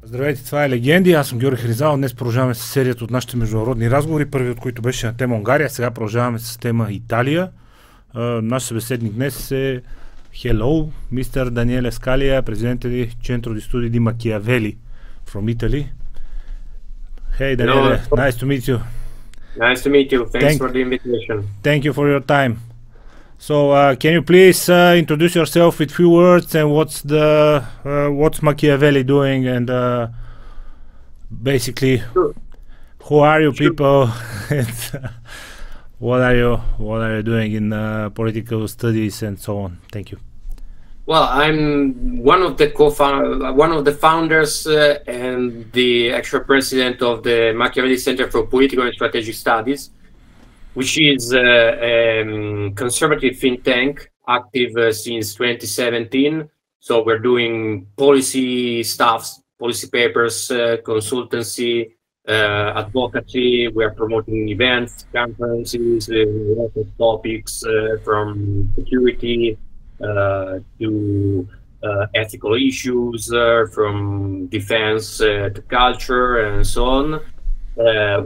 Здравейте, това е Легенди. Аз съм Георги Харизанов. Днес продължаваме с серията от нашите международни разговори. Първият от които беше на тема Унгария. Сега продължаваме с тема Италия. Наш събеседник днес е Hello, мистер Daniele Scalea, президент di Centro di Studi di Machiavelli from Italy. Hey Daniele, nice to meet you. Nice to meet you. Thanks for the invitation. Thank you for your time. So, can you please introduce yourself with few words and what's Machiavelli doing and basically who are you people and what are you doing in political studies and so on? Thank you. Well, I'm one of the founders and the actual president of the Machiavelli Centre for Political and Strategic Studies, which is a conservative think tank active since 2017. So we're doing policy stuffs, policy papers, consultancy, advocacy. We're promoting events, conferences, lots of topics from security to ethical issues, from defense to culture and so on.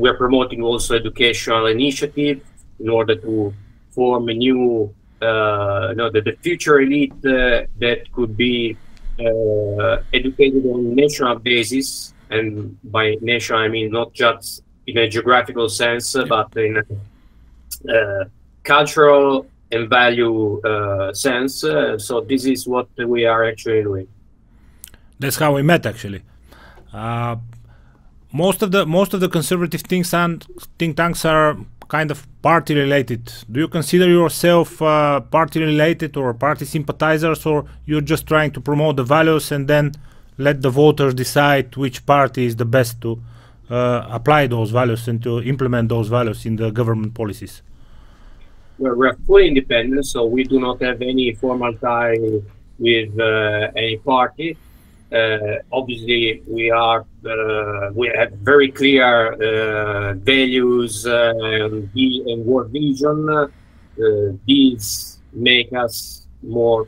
We're promoting also educational initiatives in order to form a new, the future elite that could be educated on national basis. And by nation, I mean not just in a geographical sense, but in a cultural and value sense. So this is what we are actually doing. That's how we met, actually. Most of the conservative think tanks are kind of party related. Do you consider yourself party related or party sympathizers, or you're just trying to promote the values and then let the voters decide which party is the best to apply those values and to implement those values in the government policies? We're fully independent, so we do not have any formal tie with any party. Obviously, we have very clear values and world vision. These make us more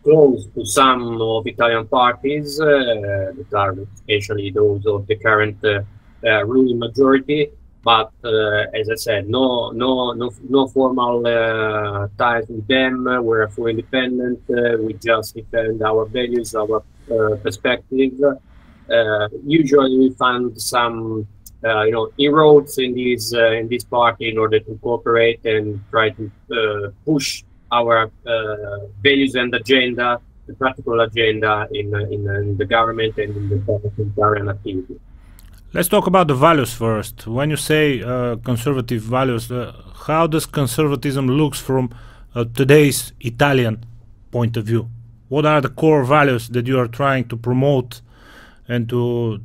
close to some of Italian parties, that are especially those of the current ruling majority. But as I said, no formal ties with them. We're fully independent. We just defend our values, our perspective. Usually, we find some, inroads in this party in order to cooperate and try to push our values and agenda, the practical agenda, in the government and in the parliamentarian activity. Let's talk about the values first. When you say conservative values, how does conservatism looks from today's Italian point of view? What are the core values that you are trying to promote and to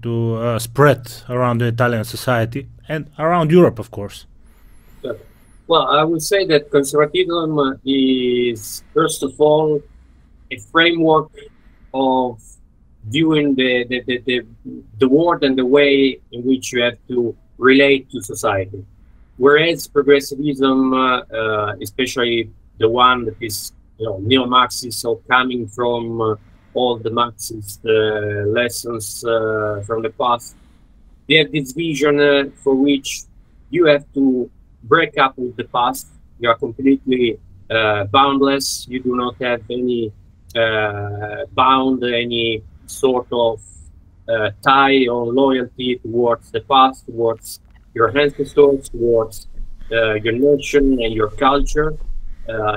spread around the Italian society and around Europe, of course? Well, I would say that conservatism is, first of all, a framework of viewing the world and the way in which you have to relate to society. Whereas progressivism, especially the one that is neo-Marxist, so coming from all the Marxist lessons from the past, they have this vision for which you have to break up with the past. You are completely boundless. You do not have any any sort of tie or loyalty towards the past, towards your ancestors, towards your nation and your culture.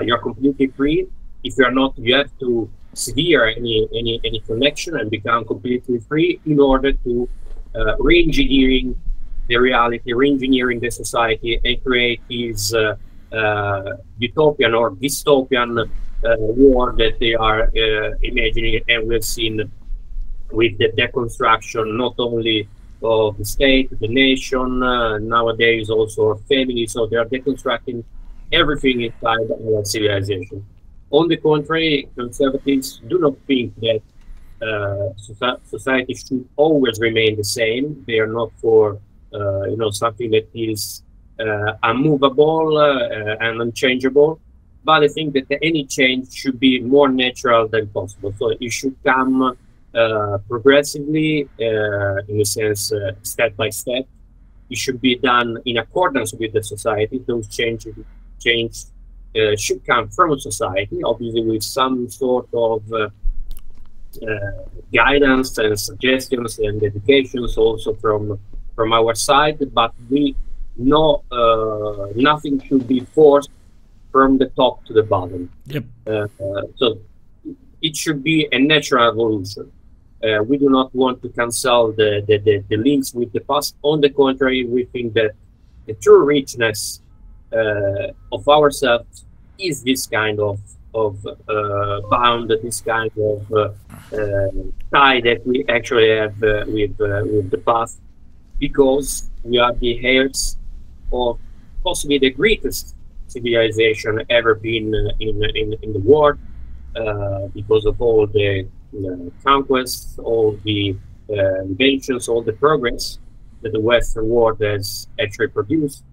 You're completely free. If you are not, you have to sever any connection and become completely free in order to re-engineering the reality, re-engineering the society, and create this utopian or dystopian world that they are imagining. And we've seen with the deconstruction not only of the state, the nation, nowadays also our family. So they are deconstructing everything inside our civilization. On the contrary, conservatives do not think that society should always remain the same. They are not for something that is unmovable and unchangeable. But I think that any change should be more natural than possible. So it should come progressively, in a sense, step by step. It should be done in accordance with the society. Those changes should come from society, obviously with some sort of guidance and suggestions and educations also from our side, but nothing should be forced from the top to the bottom. Yep. So it should be a natural evolution. We do not want to cancel the links with the past. On the contrary, we think that the true richness of ourselves is this kind of bound, this kind of tie that we actually have with the past, because we are the heirs of possibly the greatest civilization ever been in the world, because of all the conquests, all the inventions, all the progress that the Western world has actually produced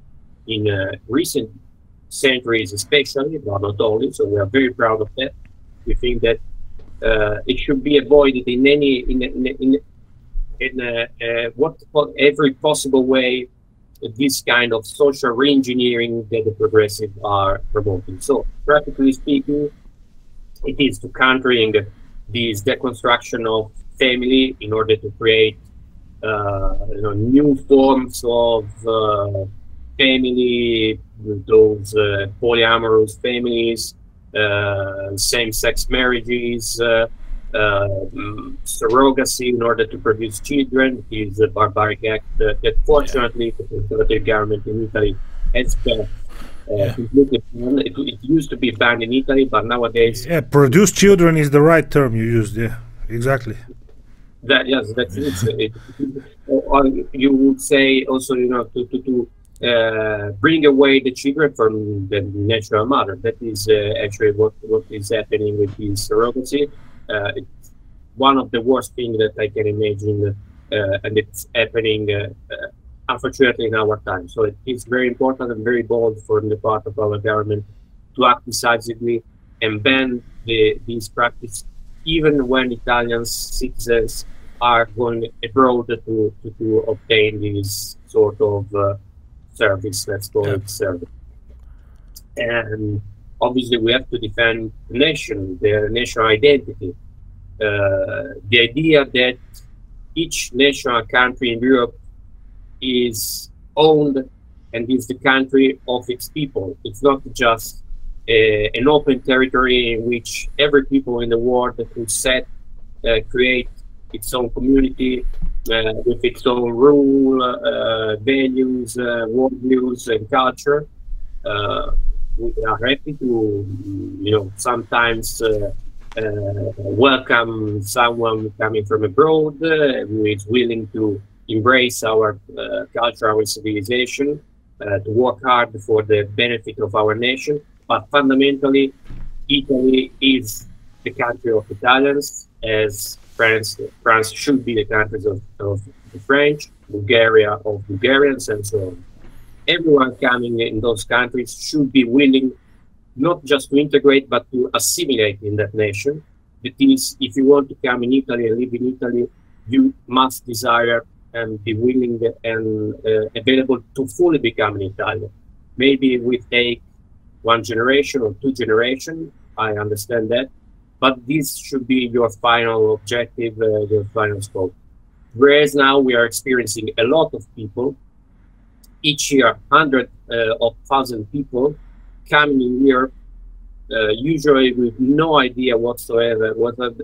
in recent centuries, especially, but not only. So we are very proud of that. We think that it should be avoided in every possible way. This kind of social re-engineering that the progressive are promoting. So, practically speaking, it is to countering this deconstruction of family in order to create new forms of family, those polyamorous families, same-sex marriages, surrogacy in order to produce children. It is a barbaric act that fortunately the conservative government in Italy has banned. Completely banned. It used to be banned in Italy, but nowadays... Yeah, produce children is the right term you used, yeah, exactly. Yes, that's it. Or you would say also, to bring away the children from the natural mother. That is actually what is happening with this surrogacy. It's one of the worst things that I can imagine, and it's happening unfortunately in our time. So it is very important and very bold from the part of our government to act decisively and ban this practice, even when Italian citizens are going abroad to obtain this sort of service, let's call it service. And obviously we have to defend the nation, their national identity. The idea that each national country in Europe is owned and is the country of its people. It's not just an open territory in which every people in the world could create its own community with its own rule, values, worldviews, and culture. We are happy to, sometimes welcome someone coming from abroad who is willing to embrace our culture, our civilization, to work hard for the benefit of our nation. But fundamentally, Italy is the country of Italians, as France should be the country of the French, Bulgaria of Bulgarians, and so on. Everyone coming in those countries should be willing not just to integrate, but to assimilate in that nation. That is, if you want to come in Italy and live in Italy, you must desire and be willing and available to fully become an Italian. Maybe it will take 1 generation or 2 generations, I understand that, but this should be your final objective, your final scope. Whereas now we are experiencing a lot of people, each year, hundreds of thousands people coming in Europe, usually with no idea whatsoever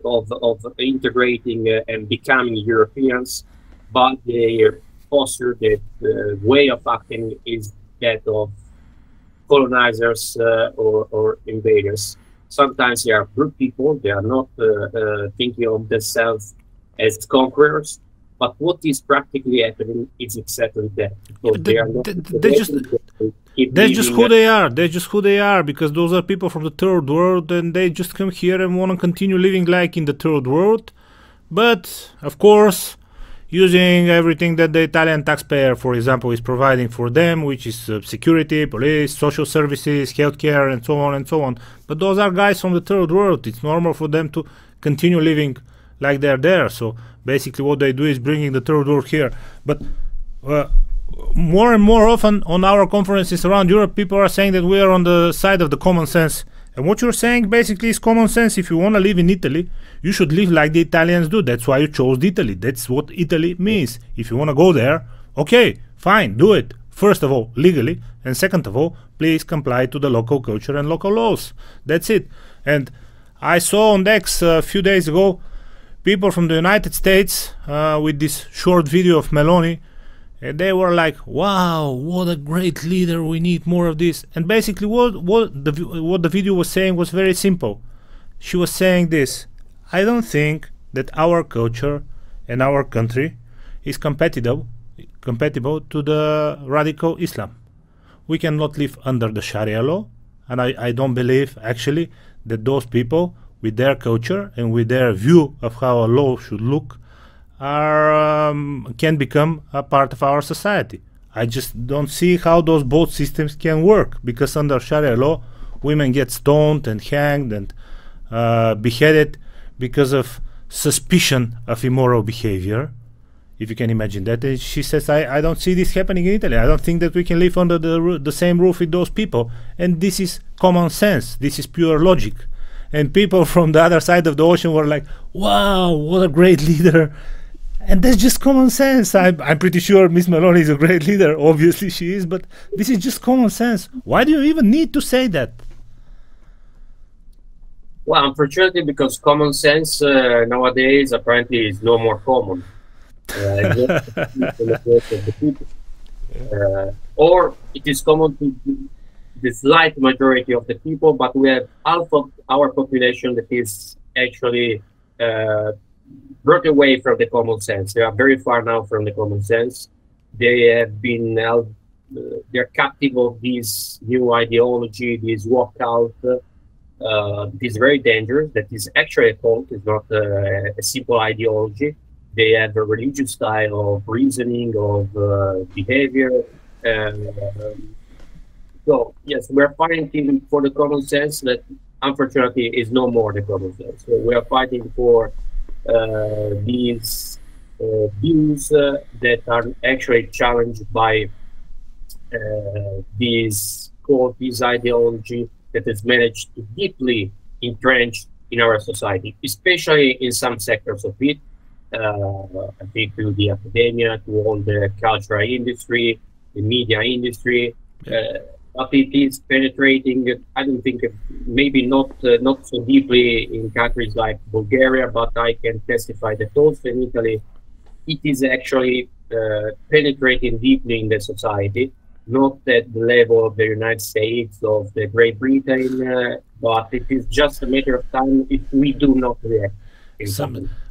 of integrating and becoming Europeans, but their posture, their way of acting is that of colonizers or invaders. Sometimes they are good people, they are not thinking of themselves as conquerors, but what is practically happening is exactly that. That's just who they are. That's just who they are, because those are people from the third world, and they just come here and want to continue living like in the third world. But, of course, using everything that the Italian taxpayer, for example, is providing for them, which is security, police, social services, healthcare, and so on and so on. But those are guys from the third world. It's normal for them to continue living like they're there. So basically what they do is bringing the third world here. But more and more often on our conferences around Europe, people are saying that we are on the side of the common sense. And what you're saying basically is common sense. If you want to live in Italy, you should live like the Italians do. That's why you chose Italy. That's what Italy means. If you want to go there, okay, fine, do it. First of all, legally. And second of all, please comply to the local culture and local laws. That's it. And I saw on X a few days ago people from the United States with this short video of Meloni. And they were like, wow, what a great leader, we need more of this. And basically what the video was saying was very simple. She was saying this: I don't think that our culture and our country is compatible to the radical Islam. We cannot live under the Sharia law, and I don't believe actually that those people with their culture and with their view of how a law should look can become a part of our society. I just don't see how those both systems can work, because under Sharia law, women get stoned and hanged and beheaded because of suspicion of immoral behavior, if you can imagine that. And she says, I don't see this happening in Italy. I don't think that we can live under the same roof with those people. And this is common sense. This is pure logic. And people from the other side of the ocean were like, wow, what a great leader. And that's just common sense. I'm pretty sure Miss Meloni is a great leader. Obviously she is, but this is just common sense. Why do you even need to say that? Well, unfortunately, because common sense nowadays apparently is no more common. Or it is common to the slight majority of the people, but we have half of our population that is actually broke away from the common sense. They are very far now from the common sense. They have been they're captive of this new ideology, this walkout. It is very dangerous. That is actually a cult. It's not a simple ideology. They have a religious style of reasoning, of behavior. So yes, we're fighting for the common sense that unfortunately is no more the common sense. So we are fighting for these views that are actually challenged by this ideology that has managed to deeply entrench in our society, especially in some sectors of it. I think to the academia, to all the cultural industry, the media industry. But it is penetrating, I don't think, maybe not so deeply in countries like Bulgaria, but I can testify that also in Italy, it is actually penetrating deeply in the society, not at the level of the United States, of the Great Britain, but it is just a matter of time if we do not react.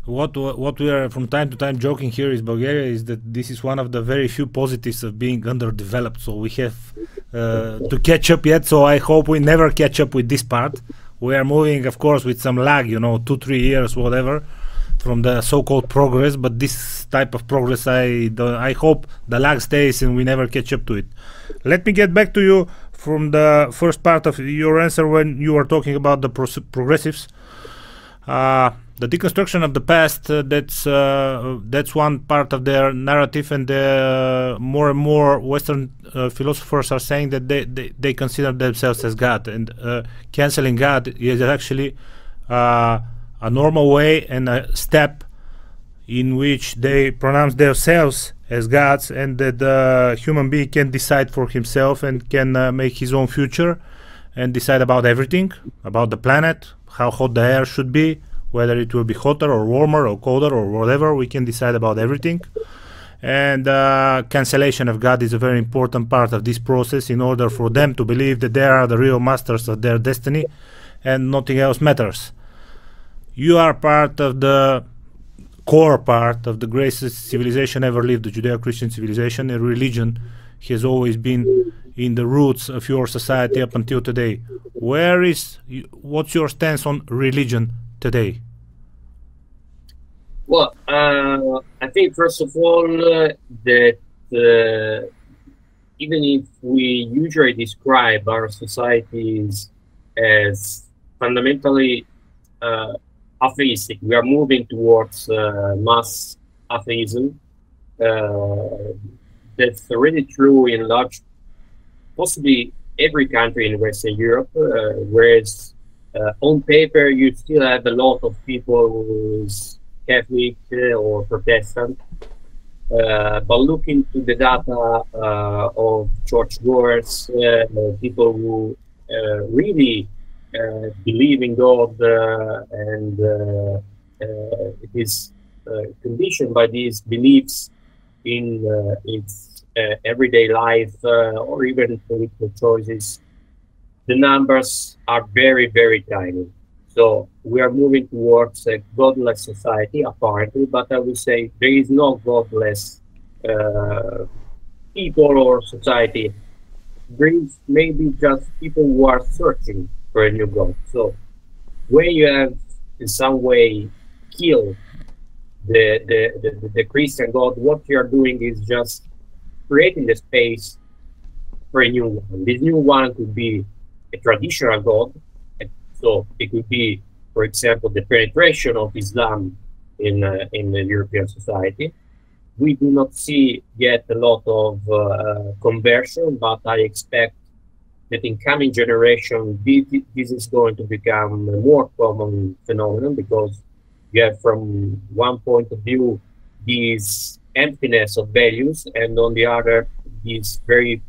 What we are from time to time joking here is Bulgaria is that this is one of the very few positives of being underdeveloped. So we have to catch up yet. So I hope we never catch up with this part. We are moving, of course, with some lag, 2-3 years, whatever, from the so-called progress. But this type of progress, I hope the lag stays and we never catch up to it. Let me get back to you from the first part of your answer when you were talking about the progressives. The deconstruction of the past, that's one part of their narrative, and more and more Western philosophers are saying that they consider themselves as God, and canceling God is actually a normal way and a step in which they pronounce themselves as gods, and that the human being can decide for himself and can make his own future and decide about everything, about the planet, how hot the air should be, whether it will be hotter or warmer or colder or whatever. We can decide about everything. And cancellation of God is a very important part of this process in order for them to believe that they are the real masters of their destiny and nothing else matters. You are part of the core part of the greatest civilization ever lived, the Judeo-Christian civilization, and religion has always been in the roots of your society up until today. What's your stance on religion today? Well, I think first of all that even if we usually describe our societies as fundamentally atheistic. We are moving towards mass atheism. That's really true in possibly every country in Western Europe, whereas on paper you still have a lot of people who's Catholic or Protestant. But looking to the data of churchgoers, people who really believe in God and it is conditioned by these beliefs in its everyday life or even political choices, the numbers are very, very tiny. So we are moving towards a godless society, apparently, but I would say there is no godless people or society. There is maybe just people who are searching for a new God. So when you have in some way killed the Christian God, what you are doing is just creating the space for a new one. This new one could be a traditional God. So it could be, for example, the penetration of Islam in the European society. We do not see yet a lot of conversion, but I expect that in coming generation, this is going to become a more common phenomenon, because you have from one point of view this emptiness of values, and on the other this very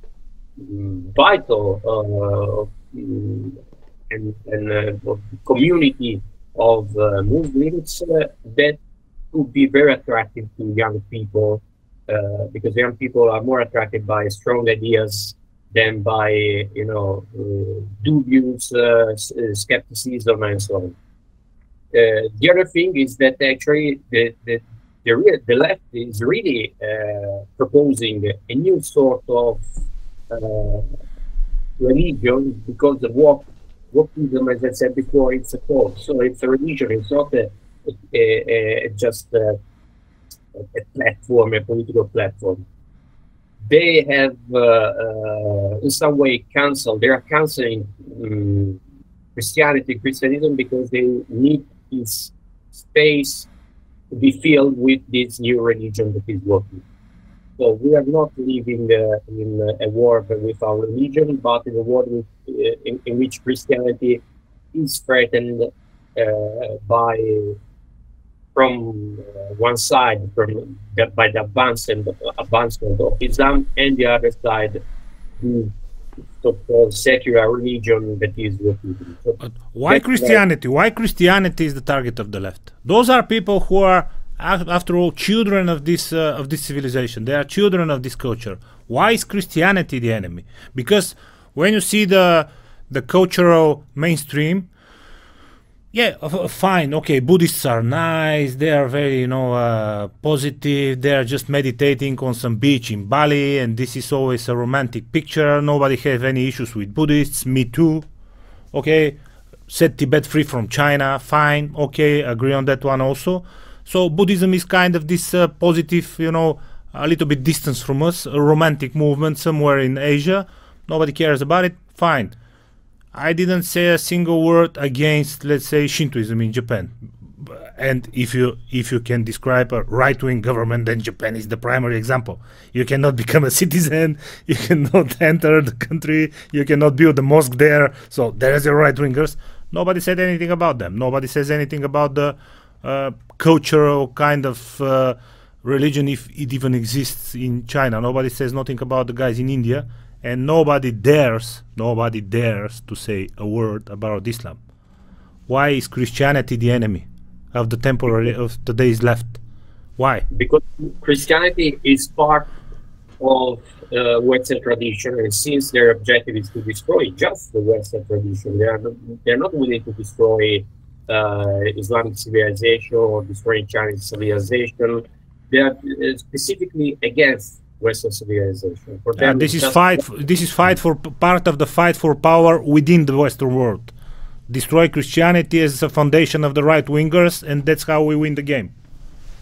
vital community of Muslims that could be very attractive to young people, because young people are more attracted by strong ideas than by dubious skepticism and so on. The other thing is that actually the left is really proposing a new sort of religion, because of wokeism, as I said before, it's a cult. So it's a religion. It's not just a platform, a political platform. They have, in some way, they are canceling Christianism, because they need this space to be filled with this new religion that is working. So we are not living in a war with our religion, but in a war in which Christianity is threatened from one side by the advancement of Islam, and the other side the so-called secular religion that is working. So why Christianity? Why Christianity is the target of the left? Those are people who are, after all, children of this civilization. They are children of this culture. Why is Christianity the enemy? Because when you see the cultural mainstream, yeah, fine, okay, Buddhists are nice, they are very, positive, they are just meditating on some beach in Bali, and this is always a romantic picture. Nobody has any issues with Buddhists, me too. Okay, set Tibet free from China, fine, okay, agree on that one also. So Buddhism is kind of this positive, a little bit distance from us, a romantic movement somewhere in Asia. Nobody cares about it, fine. I didn't say a single word against, let's say, Shintoism in Japan. And if you can describe a right-wing government, then Japan is the primary example. You cannot become a citizen, you cannot enter the country, you cannot build a mosque there. So there is a right-wingers. Nobody said anything about them. Nobody says anything about the cultural kind of religion, if it even exists in China. Nobody says nothing about the guys in India. And nobody dares to say a word about Islam. Why is Christianity the enemy of today's left? Why? Because Christianity is part of Western tradition, and since their objective is to destroy just the Western tradition, they're not willing to destroy Islamic civilization or destroy Chinese civilization. They are specifically against Western civilization. For them, this is fight for part of the fight for power within the Western world. Destroy Christianity as a foundation of the right wingers, and that's how we win the game.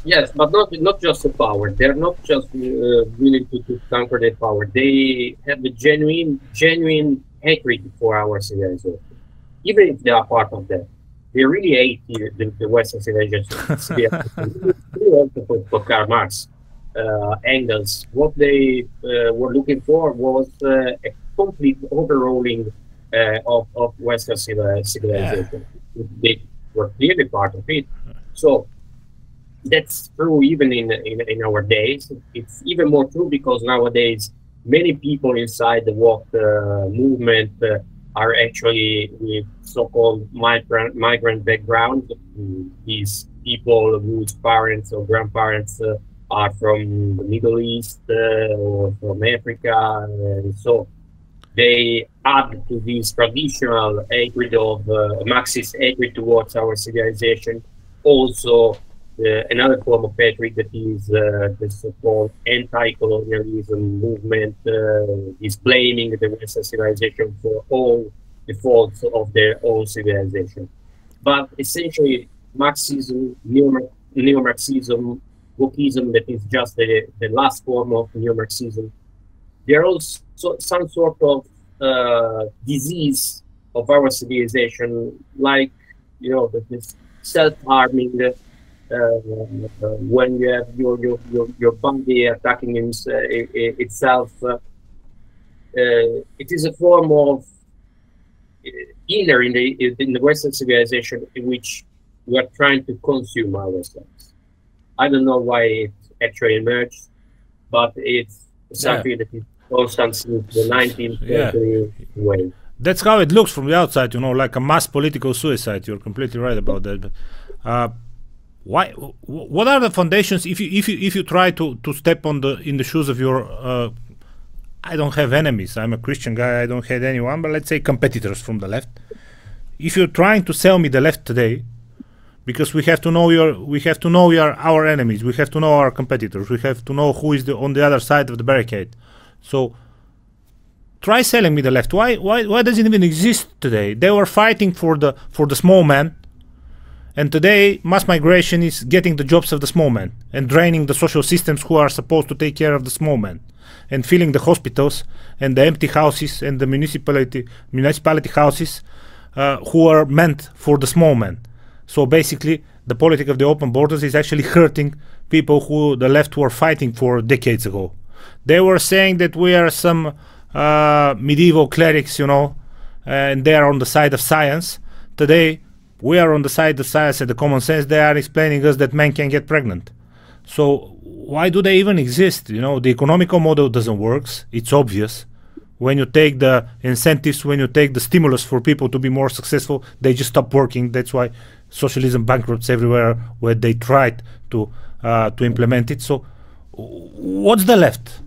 Yes, but not just the power. They're not just willing to conquer their power. They have a genuine hatred for our civilization, even if they are part of that. they really hate the Western civilization. They also for Karl Marx, Engels. What they were looking for was a complete overhauling of Western civilization. They were clearly part of it. So that's true even in our days. It's even more true because nowadays many people inside the woke movement are actually with so-called migrant background. These people whose parents or grandparents are from the Middle East or from Africa, and so they add to this traditional hatred of Marxist hatred towards our civilization also another form of hatred that is the so-called anti-colonialism movement, is blaming the Western civilization for all the faults of their own civilization. But essentially, Marxism, neo-Marxism, wokeism, that is just the last form of neo-Marxism, they're also some sort of disease of our civilization, like, you know, this self-harming, when you have your body attacking itself, it is a form of inner in the Western civilization in which we are trying to consume ourselves. I don't know why it actually emerged, but it's something that is constant since the 19th century way. That's how it looks from the outside, you know, like a mass political suicide. You're completely right about that. But why? What are the foundations? If you try to step in the shoes of your, I don't have enemies. I'm a Christian guy. I don't hate anyone. But let's say competitors from the left. If you're trying to sell me the left today, because we have to know our enemies. We have to know our competitors. We have to know who is on the other side of the barricade. So try selling me the left. Why does it even exist today? They were fighting for the small man, and today mass migration is getting the jobs of the small man and draining the social systems who are supposed to take care of the small man, and filling the hospitals and the empty houses and the municipality houses who are meant for the small man. So basically, the politic of the open borders is actually hurting people who the left were fighting for decades ago. They were saying that we are some medieval clerics, you know, and they are on the side of science. Today, we are on the side of science and the common sense. They are explaining us that men can get pregnant. So why do they even exist? You know, the economical model doesn't work. It's obvious. When you take the incentives, when you take the stimulus for people to be more successful, they just stop working. That's why socialism bankrupts everywhere where they tried to implement it. So what's the left?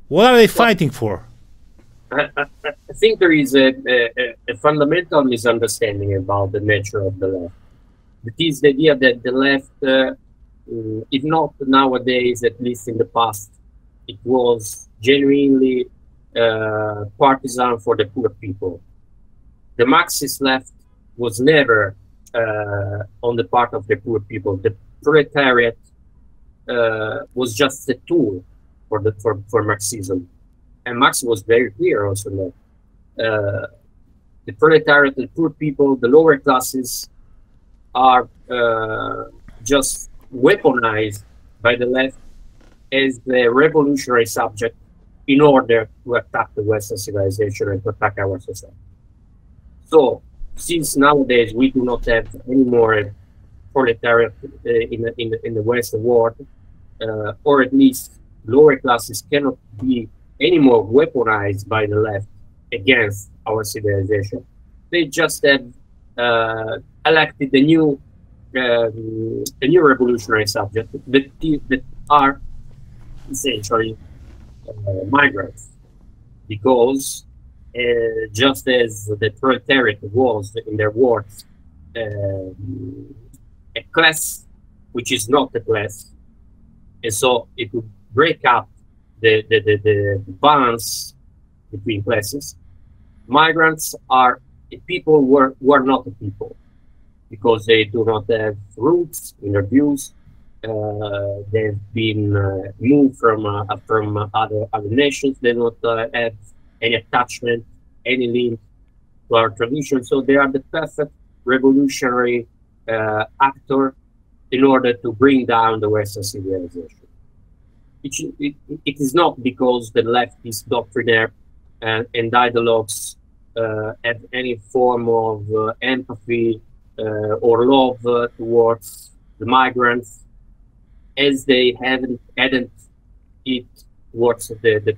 What are they fighting for? I think there is a fundamental misunderstanding about the nature of the left. It is the idea that the left, if not nowadays, at least in the past, it was genuinely partisan for the poor people. The Marxist left was never on the part of the poor people. The proletariat was just a tool for Marxism, and Marx was very clear also that the proletariat, the poor people, the lower classes are just weaponized by the left as the revolutionary subject in order to attack the Western civilization and to attack our society. So, since nowadays we do not have any more proletariat in the Western world, or at least lower classes cannot be any more weaponized by the left against our civilization. They just have elected the new revolutionary subject that are essentially migrants, because just as the proletariat was in their words a class which is not a class, and so it would break up the balance between classes. Migrants are people who are not a people, because they do not have roots in their views. They've been moved from other nations. They don't have any attachment, any link to our tradition. So they are the perfect revolutionary actor in order to bring down the Western civilization. It is not because the leftist doctrinaire and ideologues have any form of empathy or love towards the migrants, as they hadn't it towards the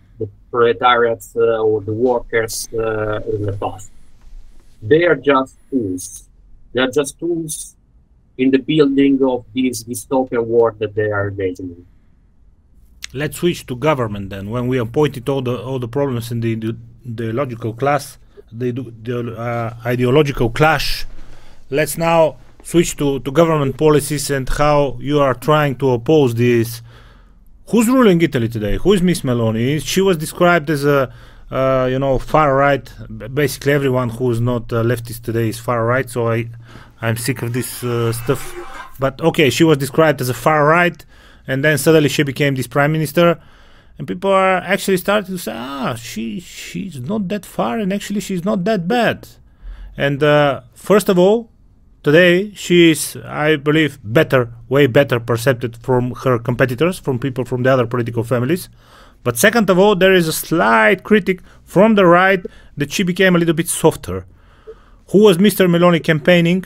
proletariats or the workers in the past. They are just tools. They are just tools in the building of this dystopian world that they are engaging in. Let's switch to government then. When we have pointed all the problems in the ideological class, the ideological clash, let's now switch to government policies and how you are trying to oppose this. Who's ruling Italy today? Who is Miss Meloni? She was described as a far right. Basically, everyone who is not leftist today is far right. So I'm sick of this stuff. But okay, she was described as a far right, and then suddenly she became this prime minister, and people are actually starting to say, she's not that far, and actually she's not that bad. And first of all, today she is, I believe, way better perceived from her competitors, from people from the other political families. But second of all, there is a slight critic from the right that she became a little bit softer. Who was Mr. Meloni campaigning,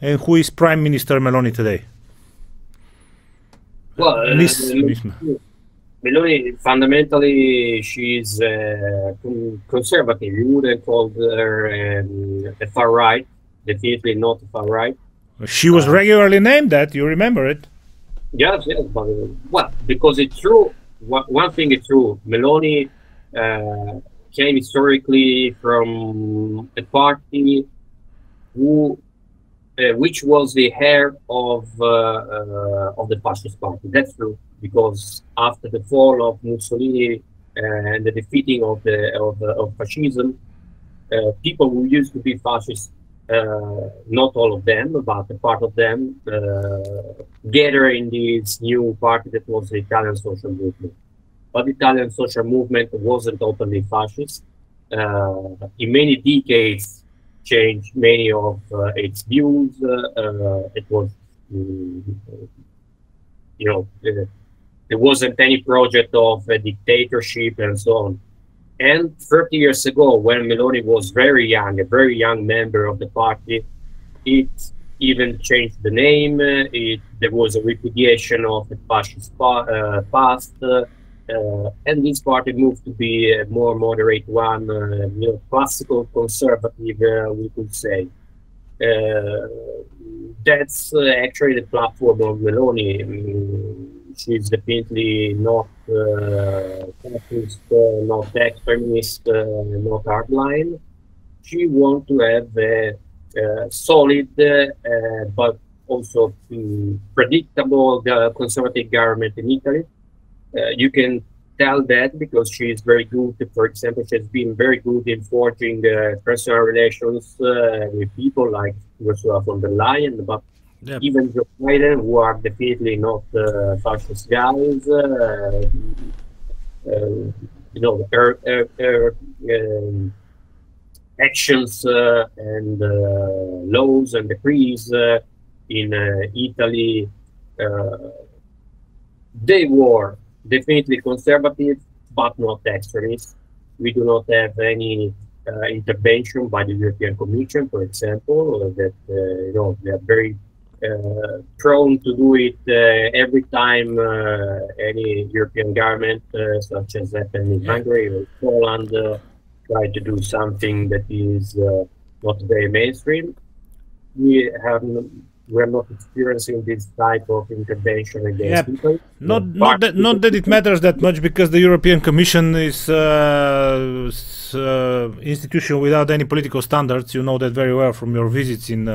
and who is Prime Minister Meloni today? Well, Meloni, fundamentally, she's conservative. You wouldn't call her a far right. Definitely not a far right. She was regularly named that. You remember it? Yes, but because it's true. One thing is true. Meloni came historically from a party which was the heir of the fascist party. That's true, because after the fall of Mussolini and the defeating of fascism, people who used to be fascists, not all of them, but a part of them, gather in this new party that was the Italian social movement. But the Italian social movement wasn't totally fascist. In many decades, changed many of its views. It was, there wasn't any project of a dictatorship and so on. And 30 years ago, when Meloni was very young, a very young member of the party, it even changed the name. There was a repudiation of the fascist past. And this party moved to be a more moderate one, classical conservative, we could say. That's actually the platform of Meloni. She's definitely not fascist, not extremist, not hardline. She wants to have a solid but also predictable conservative government in Italy. You can tell that because she is very good. For example, she has been very good in forging personal relations with people like Ursula von der Leyen, but even Joe Biden, who are definitely not fascist guys. Her actions and laws and decrees in Italy, they were definitely conservative, but not extremist. We do not have any intervention by the European Commission, for example, that they are very prone to do it every time any European government, such as happened in Hungary or Poland, try to do something that is not very mainstream. We're not experiencing this type of intervention against people. Not that it matters that much, because the European Commission is institution without any political standards. You know that very well from your visits in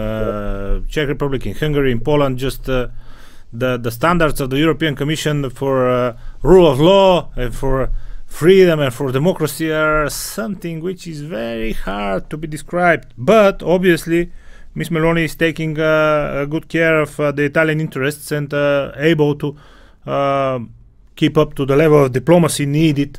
Czech Republic, in Hungary, in Poland. Just the standards of the European Commission for rule of law and for freedom and for democracy are something which is very hard to be described. But obviously, Ms. Meloni is taking good care of the Italian interests and able to keep up to the level of diplomacy needed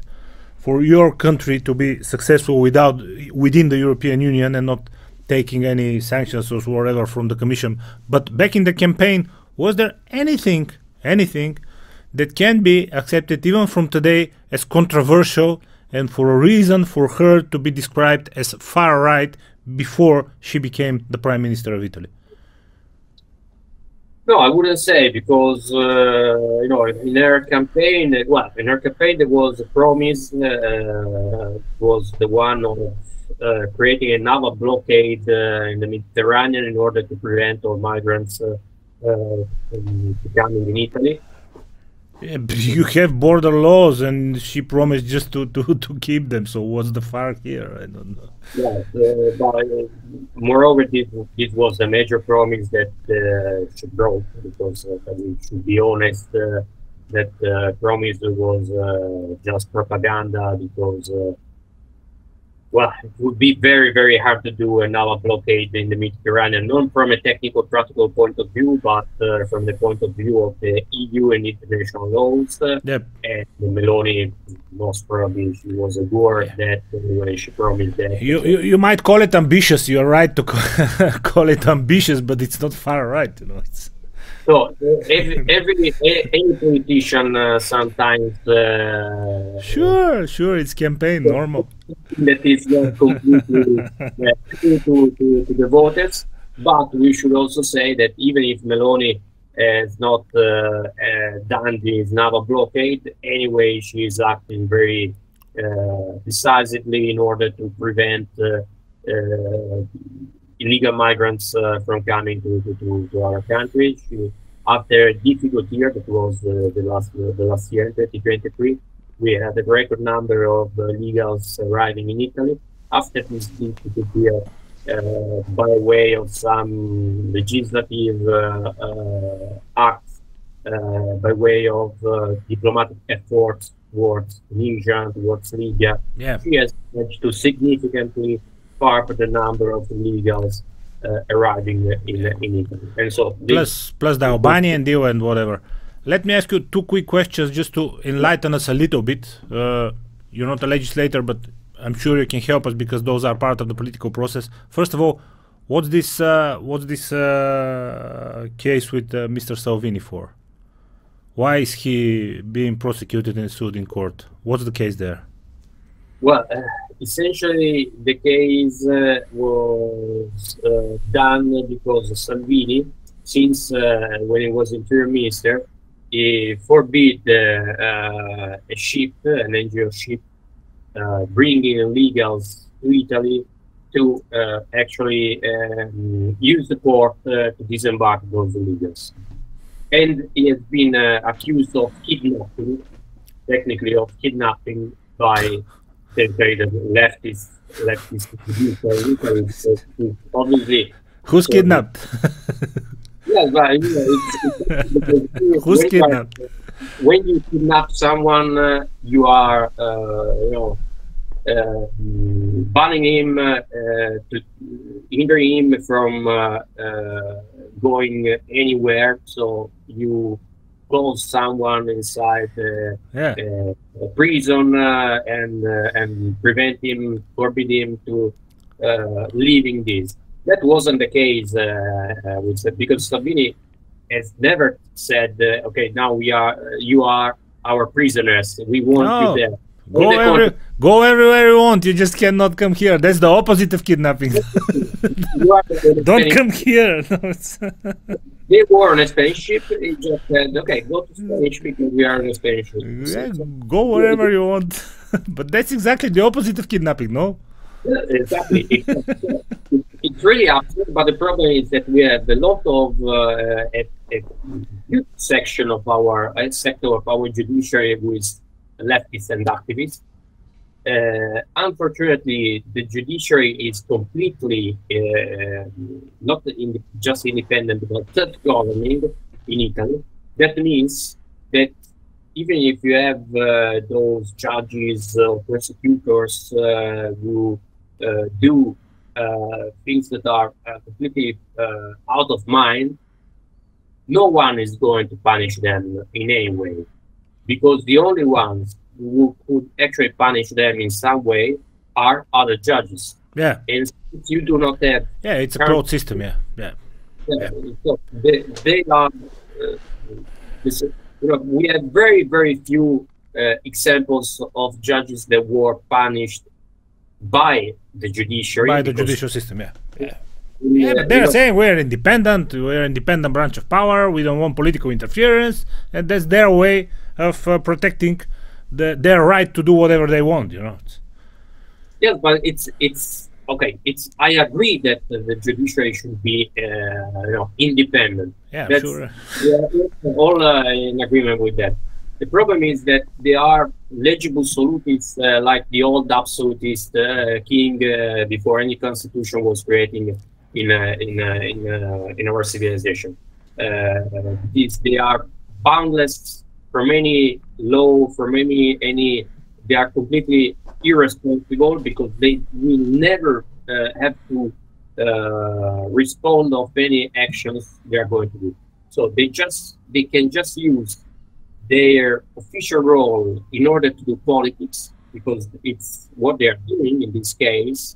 for your country to be successful within the European Union and not taking any sanctions or whatever from the commission. But back in the campaign, was there anything that can be accepted even from today as controversial and for a reason for her to be described as far right before she became the Prime Minister of Italy? No, I wouldn't say, because in her campaign, there was a promise, was the one of creating a Nava blockade in the Mediterranean in order to prevent all migrants from coming in Italy. Yeah, but you have border laws, and she promised just to keep them. So what's the far here? I don't know. Yeah, but moreover, this was a major promise that she broke, because we should be honest, that promise was just propaganda, because it would be very, very hard to do another blockade in the Mediterranean, not from a technical, practical point of view, but from the point of view of the EU and international laws. Yep. And Meloni, most probably, she was a boor that when she promised that. You might call it ambitious. You're right to call it ambitious, but it's not far right. It's... So any politician sometimes. Sure, it's campaign normal. That is not completely to the voters, but we should also say that even if Meloni has not done this Nava blockade, anyway, she is acting very decisively in order to prevent illegal migrants from coming to our country. After a difficult year, that was the last year, 2023, we had a record number of illegals arriving in Italy. After this difficult year, by way of some legislative acts, by way of diplomatic efforts towards Tunisia, towards Libya, she has managed to significantly curb the number of illegals arriving in Italy. And so plus the Albanian deal and whatever. Let me ask you two quick questions just to enlighten us a little bit. You're not a legislator, but I'm sure you can help us because those are part of the political process. First of all, what's this case with Mr. Salvini for? Why is he being prosecuted and sued in court? What's the case there? Well, essentially, the case was done because Salvini, since when he was interior minister, he forbid a ship, an NGO ship, bringing illegals to Italy to actually use the port to disembark those illegals. And he has been accused of kidnapping, technically of kidnapping by the leftist obviously. Who's kidnapped? Yes, but who's kidnapped? When you kidnap someone, you are banning him, to hinder him from going anywhere. So you close someone inside a prison and prevent him, forbid him to leaving this. That wasn't the case because Salvini has never said, "Okay, now you are our prisoners. We want you there." Go everywhere you want. You just cannot come here. That's the opposite of kidnapping. Don't come here. No, they were on a spaceship. He just said, "Okay, go to Spanish because we are on a spaceship." Go wherever you want. But that's exactly the opposite of kidnapping, no? Exactly. It's really absurd, but the problem is that we have a lot of a huge section of our sector of our judiciary who is leftists and activists. Unfortunately, the judiciary is completely not just independent, but self-governing in Italy. That means that even if you have those judges or prosecutors who do things that are completely out of mind, no one is going to punish them in any way, because the only ones who could actually punish them in some way are other judges. Yeah. And since you do not have... Yeah, it's a closed system, yeah. So they are... we have very, very few examples of judges that were punished by the judiciary. By the judicial system, yeah. But they're saying we're an independent branch of power, we don't want political interference, and that's their way of protecting their right to do whatever they want, Yes, but it's okay. I agree that the judiciary should be independent. Yeah, sure. We're all in agreement with that. The problem is that there are legible absolutists like the old absolutist king before any constitution was created in our civilization. They are boundless from any law, from any. They are completely irresponsible because they will never have to respond of any actions they are going to do. So they can just use their official role in order to do politics, because it's what they are doing in this case,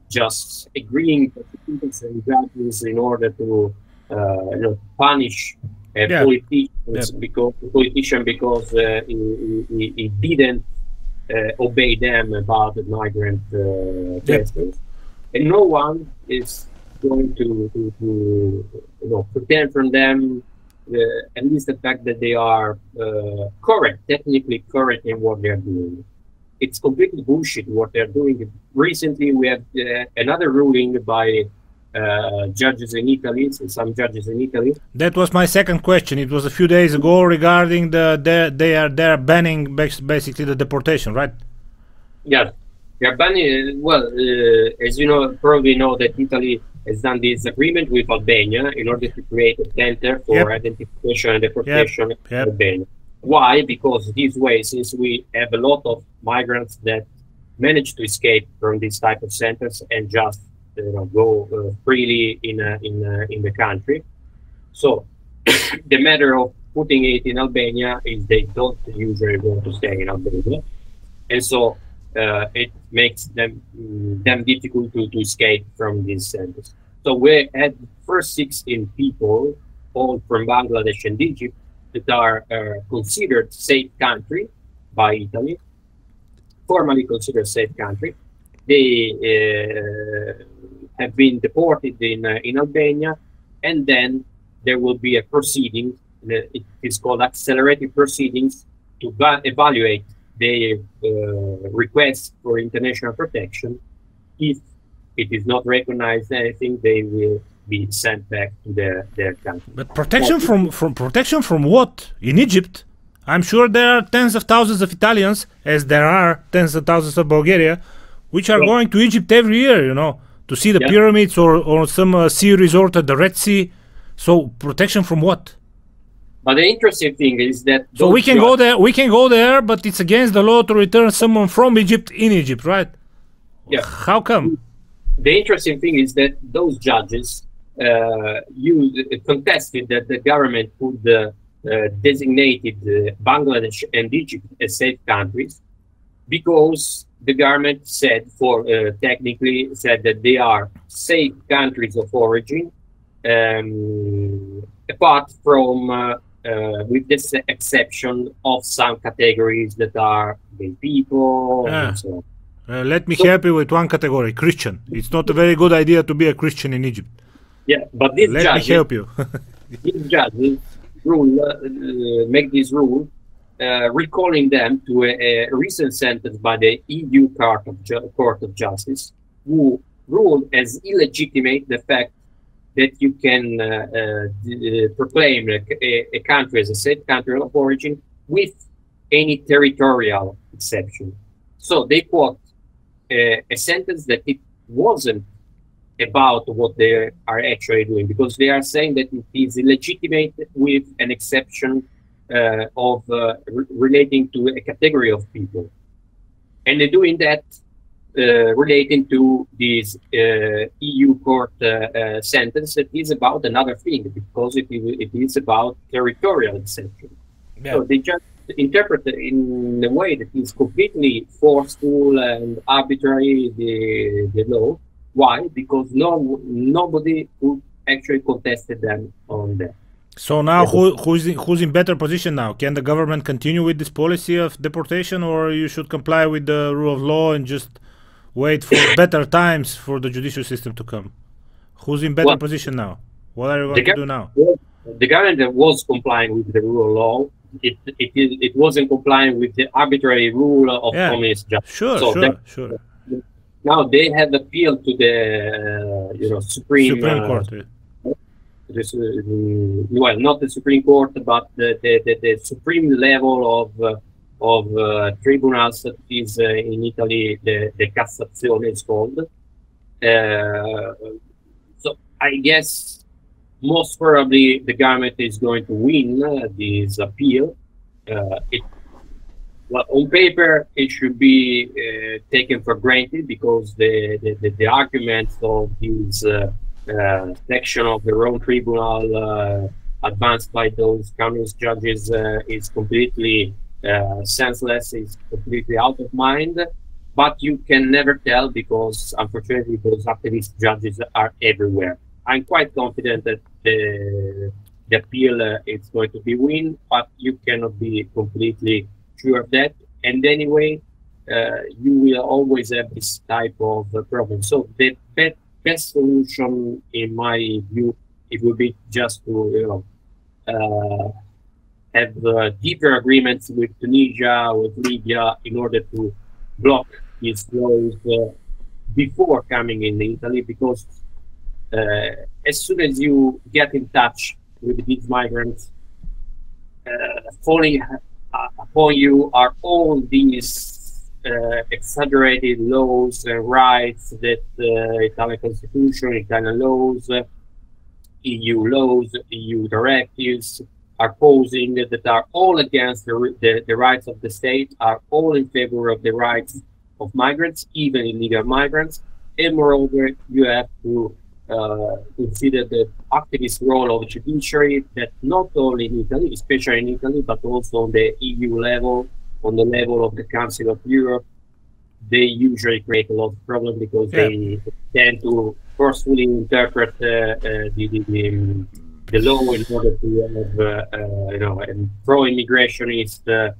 just agreeing prosecutors and judges in order to punish politician because he didn't obey them about the migrant questions. And no one is going to pretend from them at least the fact that they are technically correct in what they're doing. It's completely bullshit what they're doing. Recently, we had another ruling by judges in Italy, some judges in Italy. That was my second question. It was a few days ago regarding they are banning basically the deportation, right? Yeah, they are banning. Well, as you probably know that Italy has done this agreement with Albania in order to create a center for identification and deportation in Albania. Why? Because this way, since we have a lot of migrants that manage to escape from these type of centers and just go freely in the country. So the matter of putting it in Albania is they don't usually want to stay in Albania, and so it makes them difficult to escape from these centers. So we had first 16 people, all from Bangladesh and Egypt, that are considered safe country by Italy, formally considered safe country. They have been deported in Albania, and then there will be a proceeding. It is called accelerated proceedings to evaluate their request for international protection. If it is not recognized anything, they will be sent back to their country. But protection from what? In Egypt, I'm sure there are tens of thousands of Italians, as there are tens of thousands of Bulgaria, which are going to Egypt every year, to see the pyramids or some sea resort at the Red Sea. So protection from what? But the interesting thing is that we can go there, but it's against the law to return someone from Egypt in Egypt, right? Yeah. How come? The interesting thing is that those judges contested that the government could designated Bangladesh and Egypt as safe countries, because the government said technically said that they are safe countries of origin, apart from with this exception of some categories that are gay people and so on. Let me help you with one category: Christian. It's not a very good idea to be a Christian in Egypt. Yeah, but these let me help you. These judges make this rule, recalling them to a recent sentence by the EU Court of Justice, who ruled as illegitimate the fact that you can proclaim a country as a safe country of origin with any territorial exception. So they quote a sentence that it wasn't about what they are actually doing, because they are saying that it is illegitimate with an exception of relating to a category of people. And they're doing that relating to this EU court sentence that is about another thing, because it is about territorial exception. Yeah. So they just interpret it in a way that is completely forceful and arbitrary, the law. Why? Because nobody could actually contested them on that. So now who's in better position now? Can the government continue with this policy of deportation, or you should comply with the rule of law and just wait for better times for the judicial system to come? Who's in better position now? What are you going to do now? The government that was complying with the rule of law, it wasn't complying with the arbitrary rule of communist justice. Sure. Now they have appealed to the Supreme Court. Well, not the Supreme Court, but the supreme level of tribunals that is in Italy, the Cassazione is called. So I guess most probably the government is going to win this appeal. Well, on paper, it should be taken for granted because the arguments of this section of the Rome Tribunal advanced by those communist judges is completely senseless, is completely out of mind. But you can never tell because, unfortunately, those activist judges are everywhere. I'm quite confident that the appeal is going to be win, but you cannot be completely sure of that. And anyway, you will always have this type of problem. So the best solution, in my view, it would be just to have deeper agreements with Tunisia, with Libya, in order to block these flows before coming in Italy, because as soon as you get in touch with these migrants, falling upon you are all these exaggerated laws and rights that Italian Constitution, Italian laws, EU laws, EU directives are posing, that are all against the rights of the state, are all in favor of the rights of migrants, even illegal migrants. And moreover, you have to consider the activist role of the judiciary, that not only in Italy, especially in Italy, but also on the EU level, on the level of the Council of Europe, they usually create a lot of problems because they tend to forcefully interpret the law in order to have, and pro-immigrationist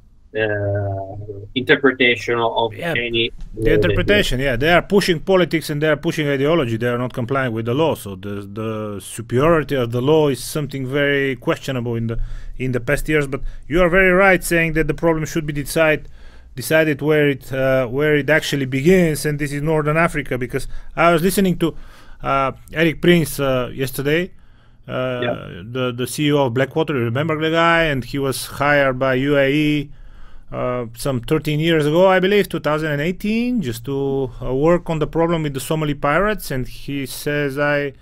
interpretation of any interpretation. They are pushing politics and they are pushing ideology. They are not complying with the law. So the superiority of the law is something very questionable in the past years. But you are very right saying that the problem should be decided where it actually begins, and this is Northern Africa. Because I was listening to Eric Prince yesterday, the CEO of Blackwater. You remember the guy? And he was hired by UAE some 13 years ago, I believe, 2018, just to work on the problem with the Somali pirates. And he says, I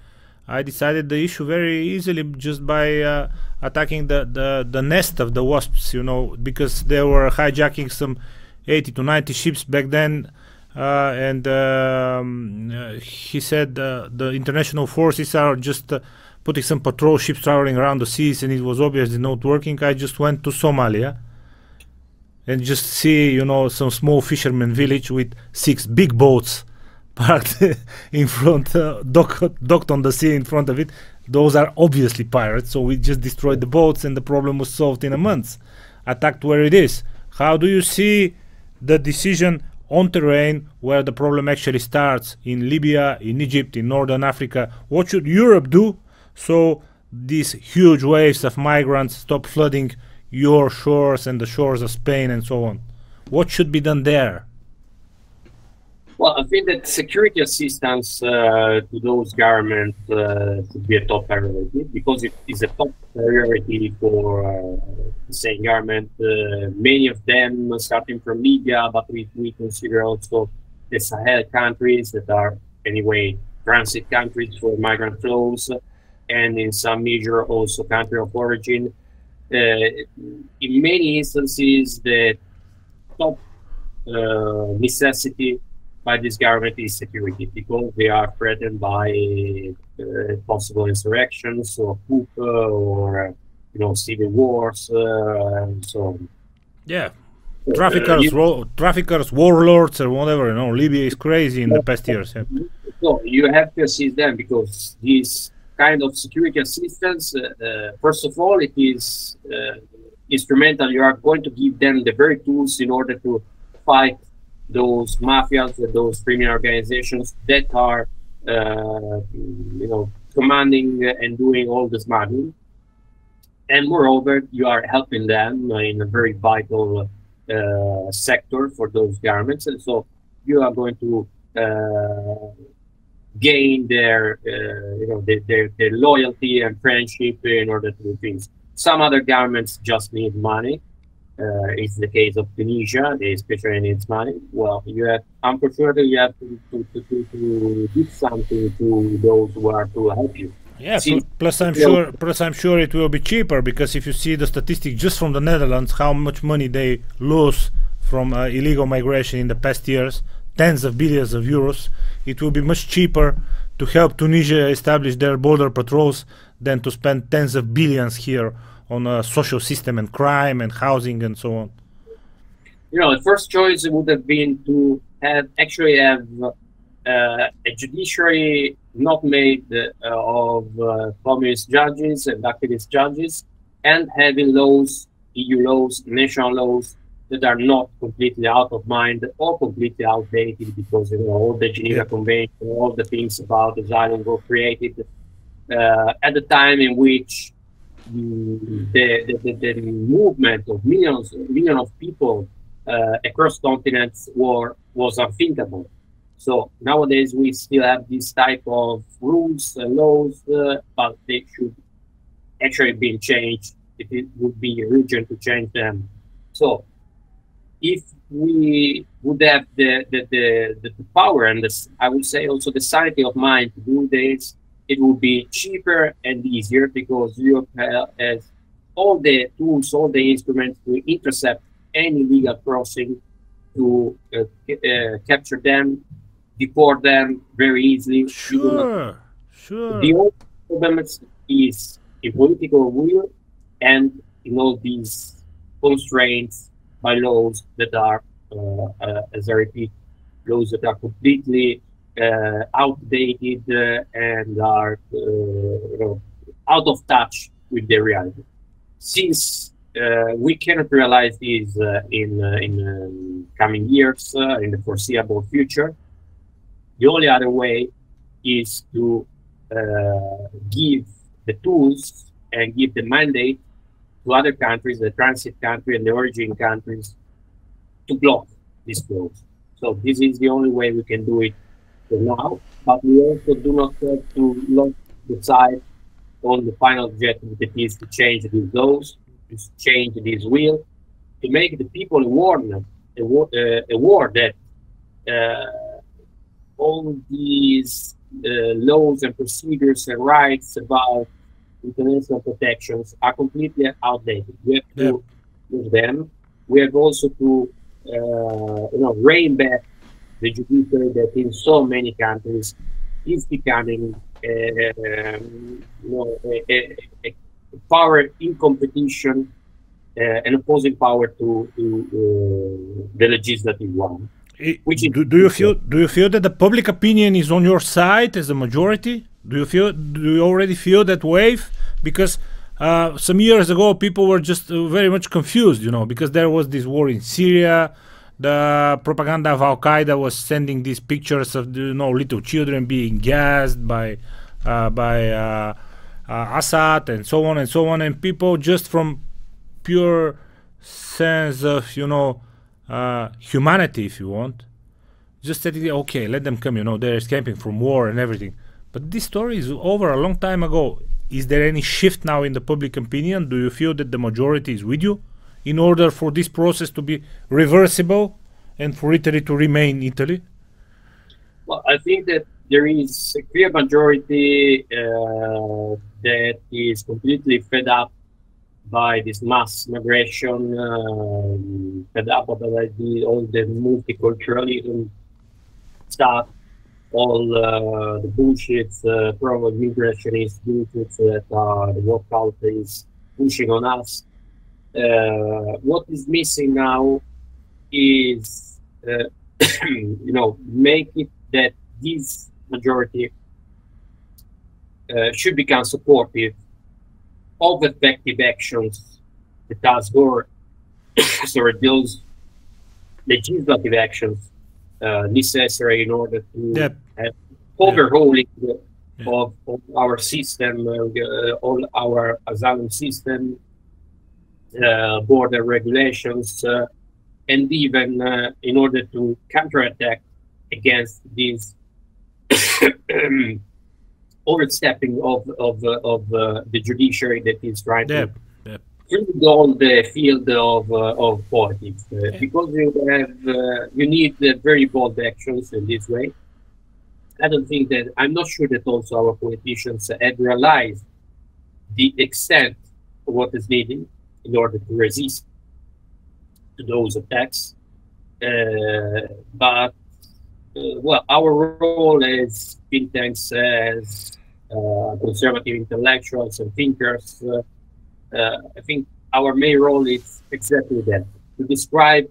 decided the issue very easily just by attacking the nest of the wasps, because they were hijacking some 80 to 90 ships back then. And he said the international forces are just putting some patrol ships traveling around the seas, and it was obviously not working. I just went to Somalia and just see, some small fisherman village with 6 big boats parked in front, docked on the sea in front of it. Those are obviously pirates, so we just destroyed the boats and the problem was solved in a month. Attacked where it is. How do you see the decision on terrain where the problem actually starts, in Libya, in Egypt, in Northern Africa? What should Europe do so these huge waves of migrants stop flooding your shores and the shores of Spain and so on? What should be done there? Well, I think that security assistance to those governments should be a top priority, because it is a top priority for the same government. Many of them starting from Libya, but we consider also the Sahel countries that are anyway transit countries for migrant flows, and in some measure also country of origin. In many instances, the top necessity by this government is security, because they are threatened by possible insurrections or coup or civil wars and so on. Yeah, traffickers, warlords, or whatever. You know, Libya is crazy in the past years. Yeah. So you have to assist them because these kind of security assistance, first of all, it is instrumental. You are going to give them the very tools in order to fight those mafias and those criminal organizations that are, commanding and doing all the smuggling. And moreover, you are helping them in a very vital sector for those garments, and so you are going to gain their loyalty and friendship in order to do things. Some other governments just need money. It's the case of Tunisia; they especially needs money. Well, unfortunately, you have to give something to those who are to help you. Yeah. Plus, I'm sure it will be cheaper, because if you see the statistics just from the Netherlands, how much money they lose from illegal migration in the past years, tens of billions of euros, it will be much cheaper to help Tunisia establish their border patrols than to spend tens of billions here on a social system and crime and housing and so on. The first choice would have been to have a judiciary not made of communist judges and activist judges, and having laws, EU laws, national laws that are not completely out of mind or completely outdated, because all the Geneva Convention, all the things about asylum were created at the time in which the movement of millions of people across continents was unthinkable. So nowadays we still have this type of rules and laws, but they should actually be changed. It would be urgent to change them. So if we would have the power and I would say also the sanity of mind to do this, it would be cheaper and easier, because Europe has all the tools, all the instruments to intercept any legal crossing, to capture them, deport them very easily. Sure. The only problem is in political will and in all these constraints by laws that are, as I repeat, laws that are completely outdated and are out of touch with the reality. Since we cannot realize this in coming years, in the foreseeable future, the only other way is to give the tools and give the mandate to other countries, the transit country and the origin countries, to block these flows. So this is the only way we can do it for now, but we also do not have to decide on the final objective, that is to change these laws, to change this will, to make the people aware that all these laws and procedures and rights about international protections are completely outdated. We have to use them. We have also to rein back the judiciary that in so many countries is becoming a power in competition, an opposing power to the legislative one. Do you feel that the public opinion is on your side as a majority? Do you already feel that wave? Because some years ago people were just very much confused, because there was this war in Syria. The propaganda of Al Qaeda was sending these pictures of little children being gassed by Assad and so on and so on, and people just from pure sense of humanity, if you want, just said, okay, let them come, they're escaping from war and everything. But this story is over a long time ago. Is there any shift now in the public opinion? Do you feel that the majority is with you in order for this process to be reversible and for Italy to remain Italy? Well, I think that there is a clear majority that is completely fed up by this mass migration, fed up by all the multiculturalism stuff, all the bullshit, pro-migrationist bullshit that the work culture is pushing on us. What is missing now is, make it that this majority should become supportive of effective actions that does work. Sorry, those legislative actions necessary in order to have overhauling of our system, all our asylum system, border regulations, and even in order to counterattack against these overstepping of the judiciary that is trying to on the field of politics, because you need very bold actions in this way. I don't think that, I'm not sure that also our politicians have realized the extent of what is needed in order to resist to those attacks. But our role as think tanks, as conservative intellectuals and thinkers, I think our main role is exactly that: to describe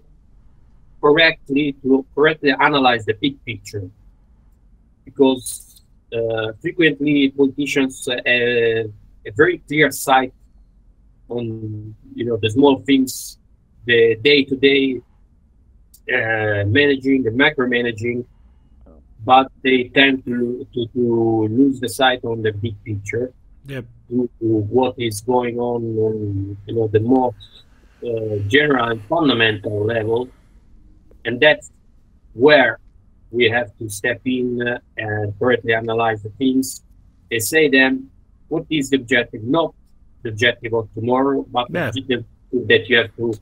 correctly, to correctly analyze the big picture. Because frequently politicians have a very clear sight on the small things, the day-to-day managing, the macro-managing, but they tend to lose the sight on the big picture. Yep. To what is going on the most general and fundamental level, and that's where we have to step in and correctly analyze the things. They say them, what is the objective? Not the objective of tomorrow, but the objective that you have to.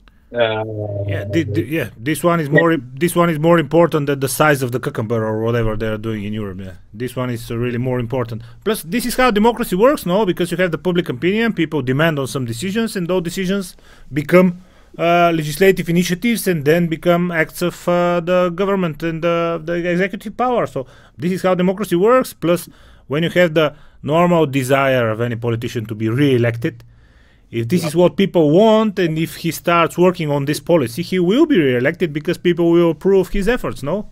This one is more. This one is more important than the size of the cucumber or whatever they are doing in Europe. Yeah, this one is really more important. Plus, this is how democracy works, no? Because you have the public opinion, people demand on some decisions, and those decisions become legislative initiatives, and then become acts of the government and the executive power. So this is how democracy works. Plus, when you have the normal desire of any politician to be re-elected, if this is what people want, and if he starts working on this policy, he will be re-elected because people will approve his efforts, no?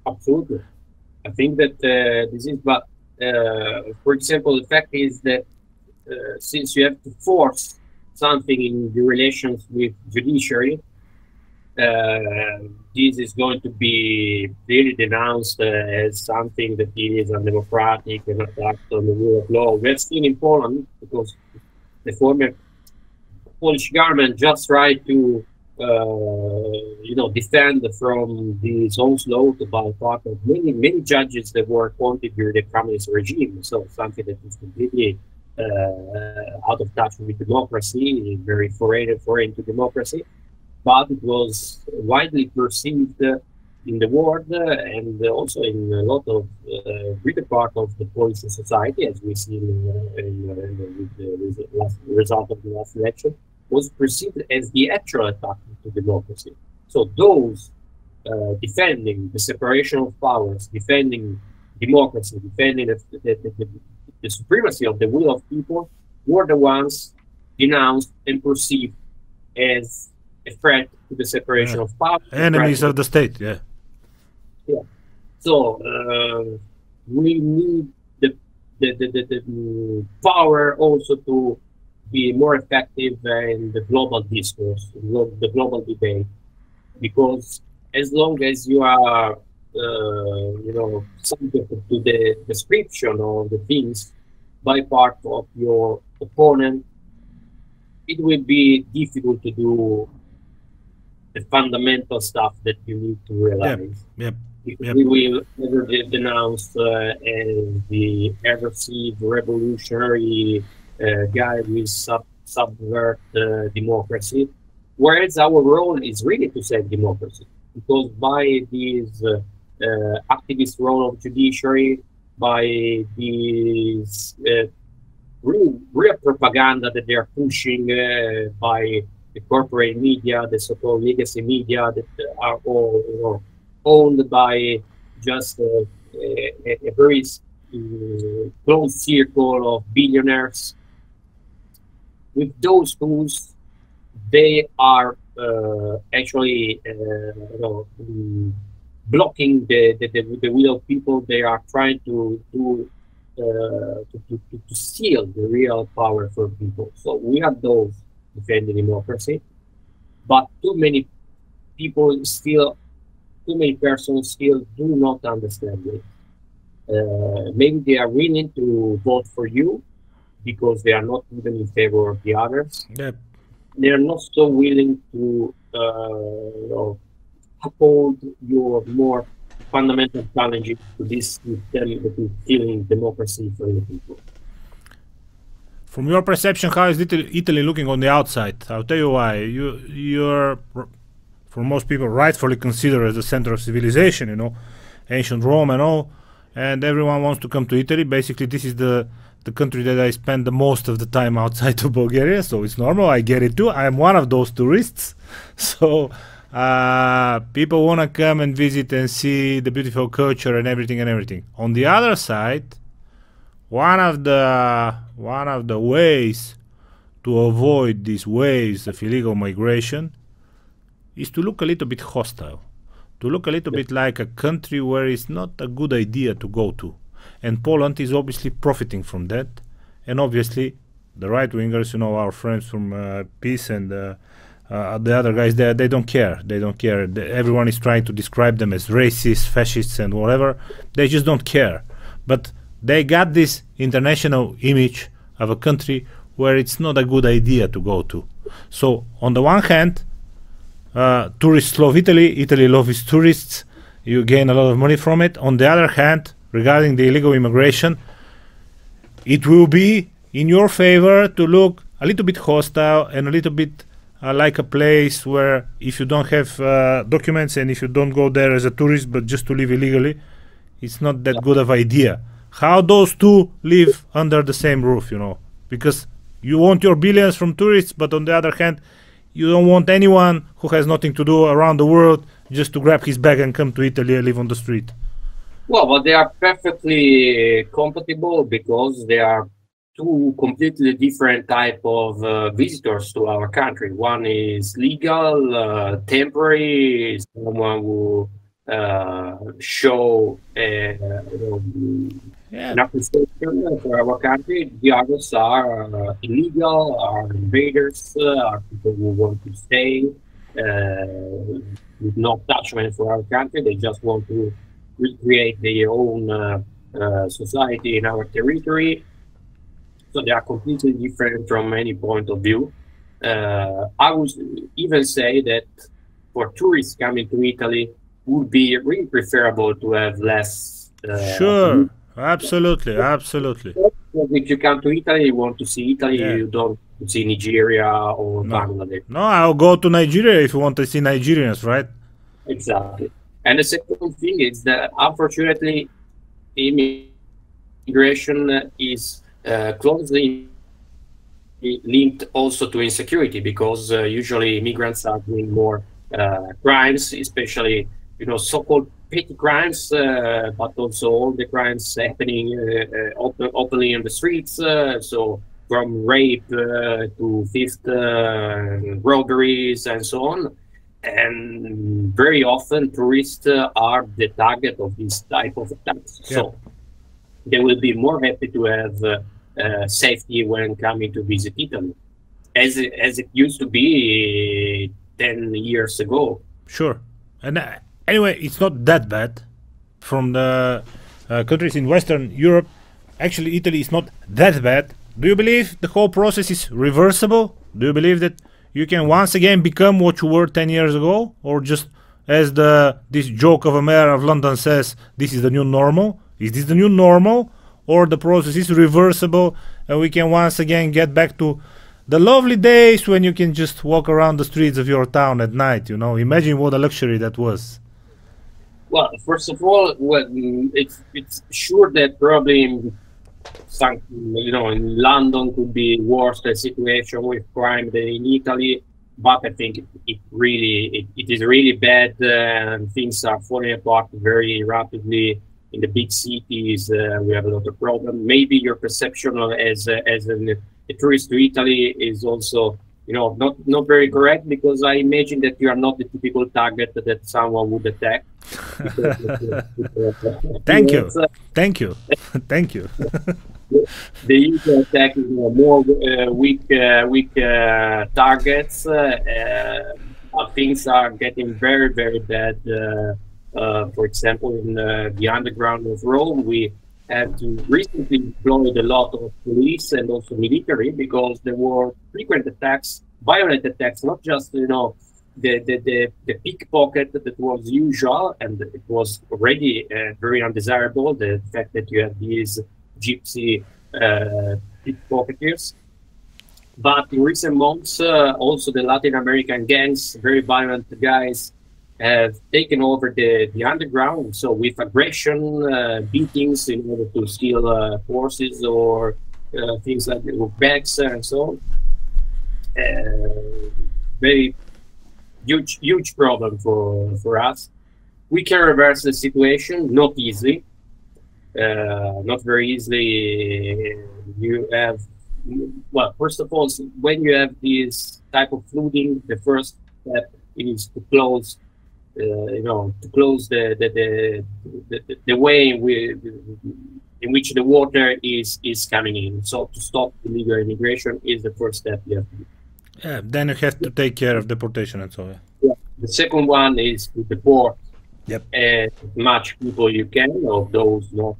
Absolutely. I think that this is, but for example, the fact is that since you have to force something in the relations with judiciary, this is going to be really denounced as something that is undemocratic and attacked on the rule of law. We have seen in Poland, because the former Polish government just tried to, defend from this onslaught by part of many judges that were appointed during the communist regime. So something that is completely out of touch with democracy, very foreign to democracy. But it was widely perceived in the world and also in a lot of greater part of the Polish society, as we see with the result of the last election, was perceived as the actual attack to democracy. So those defending the separation of powers, defending democracy, defending the supremacy of the will of people, were the ones denounced and perceived as a threat to the separation of powers. Enemies of the state, yeah. So we need the power also to be more effective in the global discourse, the global debate, because as long as you are, subject to the description of the things by part of your opponent, it will be difficult to do the fundamental stuff that you need to realize. Yep. We will never be denounced as the aggressive, revolutionary guy who subvert democracy, whereas our role is really to save democracy, because by this activist role of judiciary, by this real propaganda that they are pushing by the corporate media, the so-called legacy media that are all owned by just a very close circle of billionaires. with those tools, they are actually blocking the will of people. They are trying to steal the real power from people. So we are those defending democracy, but too many persons still do not understand it. Maybe they are willing to vote for you because they are not even in favor of the others. Yep. They are not so willing to uphold your more fundamental challenges to this system that is killing democracy for the people. From your perception, how is Italy looking on the outside? I'll tell you why. You're, for most people, rightfully considered as the center of civilization, you know, ancient Rome and all, and everyone wants to come to Italy. Basically, this is the country that I spend the most of the time outside of Bulgaria, so it's normal. I get it too. I'm one of those tourists. So people want to come and visit and see the beautiful culture and everything. On the other side, one of the ways to avoid these waves of illegal migration is to look a little bit hostile, to look a little bit like a country where it's not a good idea to go to. And Poland is obviously profiting from that. And obviously, the right-wingers, you know, our friends from Peace and the other guys there, they don't care. They don't care. Everyone is trying to describe them as racist, fascists, and whatever. They just don't care. But they got this international image of a country where it's not a good idea to go to. So, on the one hand, tourists love Italy. Italy loves tourists. You gain a lot of money from it. On the other hand, regarding the illegal immigration, it will be in your favor to look a little bit hostile and a little bit like a place where if you don't have documents and if you don't go there as a tourist but just to live illegally, it's not that good of idea. How those two live under the same roof, you know, because you want your billions from tourists, but on the other hand, you don't want anyone who has nothing to do around the world just to grab his bag and come to Italy and live on the street. Well, but they are perfectly compatible because they are two completely different type of visitors to our country. One is legal, temporary, someone who show an appreciation for our country. The others are illegal, are invaders, are people who want to stay with no attachment for our country. They just want to recreate their own society in our territory. So they are completely different from any point of view. I would even say that for tourists coming to Italy, would be really preferable to have less. Sure, absolutely. If you come to Italy, you want to see Italy, you don't see Nigeria or Bangladesh. No, I'll go to Nigeria if you want to see Nigerians, right? Exactly. And the second thing is that, unfortunately, immigration is closely linked also to insecurity, because usually immigrants are doing more crimes, especially so-called petty crimes, but also all the crimes happening openly on the streets. So from rape to theft, robberies, and so on. And very often tourists are the target of this type of attacks. Yeah. So they will be more happy to have safety when coming to visit Italy, as it used to be 10 years ago. Sure. And anyway, it's not that bad. From the countries in Western Europe, actually Italy is not that bad. Do you believe the whole process is reversible? Do you believe that you can once again become what you were 10 years ago? Or just as this joke of a mayor of London says, this is the new normal? Is this the new normal? Or the process is reversible and we can once again get back to the lovely days when you can just walk around the streets of your town at night, Imagine what a luxury that was. Well, first of all, it's sure that probably in London could be worse the situation with crime than in Italy, but I think it is really bad, and things are falling apart very rapidly. In the big cities, we have a lot of problems. Maybe your perception as an a tourist to Italy is also, not very correct, because I imagine that you are not the typical target that someone would attack. Thank you. Thank you. Thank you. The usual attack is more weak targets. Things are getting very, very bad. For example, in the underground of Rome, we have to recently deployed a lot of police and also military, because there were frequent attacks, violent attacks, not just the pickpocket that was usual, and it was already very undesirable, the fact that you have these gypsy pickpocketers. But in recent months, also the Latin American gangs, very violent guys, have taken over the underground. So with aggression, beatings in order to steal horses or things like bags and so on. Very huge problem for us. We can reverse the situation, not easily, not very easily. You have, well, first of all, when you have this type of flooding, the first step is to close, to close the way in which the water is coming in. So to stop illegal immigration is the first step you have to do. Yeah, then you have to take care of deportation and so on. Yeah. The second one is to deport Yep. as much people you can, of those not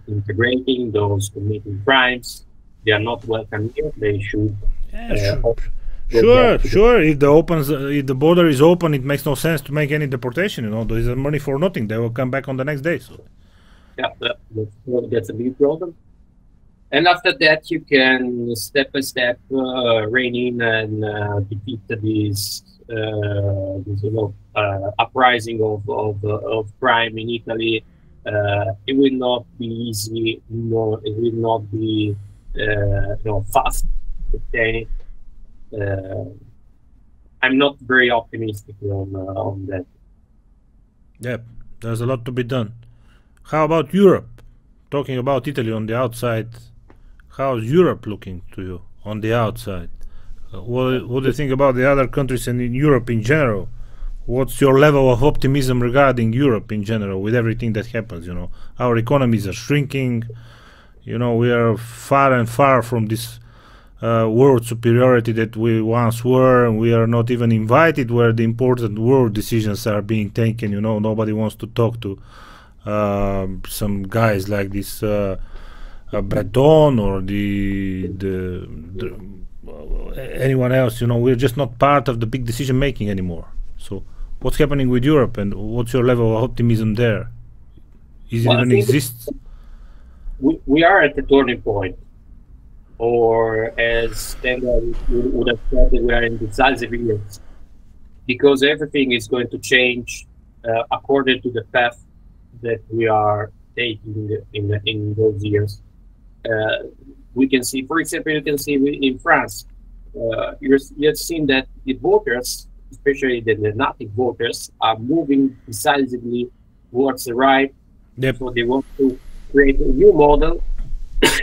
integrating, those committing crimes. They are not welcome here. They should. Sure. If the border is open, it makes no sense to make any deportation. There is money for nothing. They will come back on the next day. So. Yeah, that's a big problem. And after that, you can step by step rein in and defeat these uprising of crime in Italy. It will not be easy. It will not be fast. Okay. I'm not very optimistic on that. Yeah, there's a lot to be done. How about Europe? Talking about Italy on the outside, how's Europe looking to you on the outside? What do you think about the other countries and in Europe in general? What's your level of optimism regarding Europe in general with everything that happens? Our economies are shrinking. We are far and far from this world superiority that we once were, and we are not even invited where the important world decisions are being taken. Nobody wants to talk to some guys like this Breton or the anyone else. We're just not part of the big decision making anymore. So what's happening with Europe, and what's your level of optimism there? Is it even exist? We are at the turning point, or as Daniele would have said, we are in decisive years, because everything is going to change according to the path that we are taking in those years. We can see, for example, in France, you have seen that the voters, especially the native voters, are moving decisively towards the right. Yep. So they want to create a new model,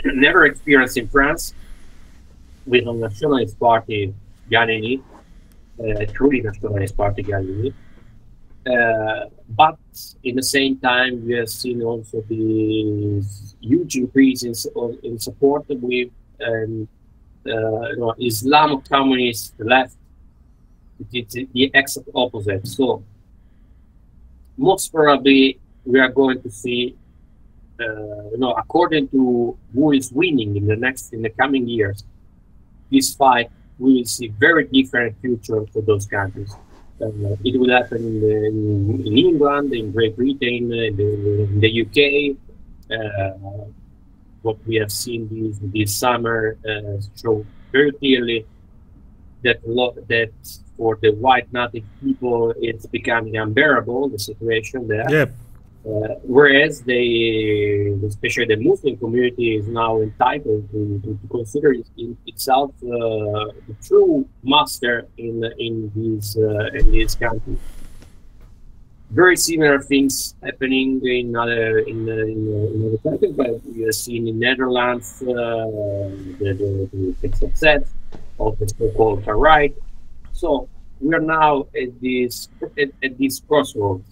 never experienced in France, with a nationalist party, Gallieni, truly nationalist party, Gallieni. But in the same time, we have seen also the huge increases in support with Islam communist left. It's the exact opposite. So most probably we are going to see, according to who is winning in the coming years, this fight, we will see very different future for those countries. It will happen in England, in Great Britain, in the UK. What we have seen this summer show very clearly that for the white native people, it's becoming unbearable, the situation there. Yep. Whereas especially the Muslim community, is now entitled to consider itself the true master in these countries. very similar things happening in other countries, but we have seen in Netherlands the success of the so-called far right. So we are now at this crossroads.